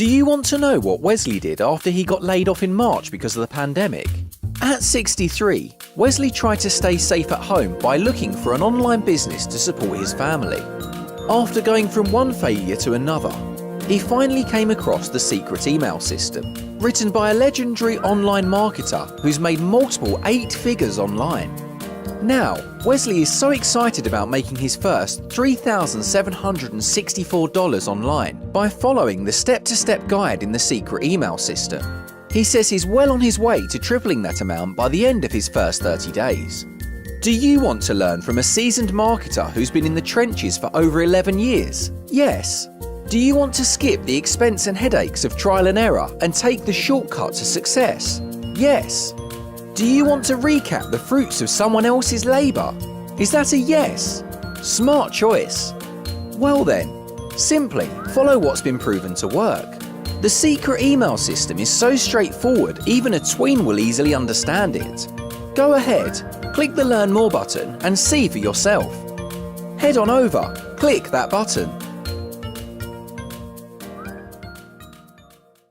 Do you want to know what Wesley did after he got laid off in March because of the pandemic? At 63, Wesley tried to stay safe at home by looking for an online business to support his family. After going from one failure to another, he finally came across the secret email system, written by a legendary online marketer who's made multiple 8 figures online. Now, Wesley is so excited about making his first $3,764 online by following the step-to-step guide in the secret email system. He says he's well on his way to tripling that amount by the end of his first 30 days. Do you want to learn from a seasoned marketer who's been in the trenches for over 11 years? Yes. Do you want to skip the expense and headaches of trial and error and take the shortcut to success? Yes. Do you want to recap the fruits of someone else's labour? Is that a yes? Smart choice. Well then, simply follow what's been proven to work. The secret email system is so straightforward, even a tween will easily understand it. Go ahead, click the Learn More button and see for yourself. Head on over, click that button.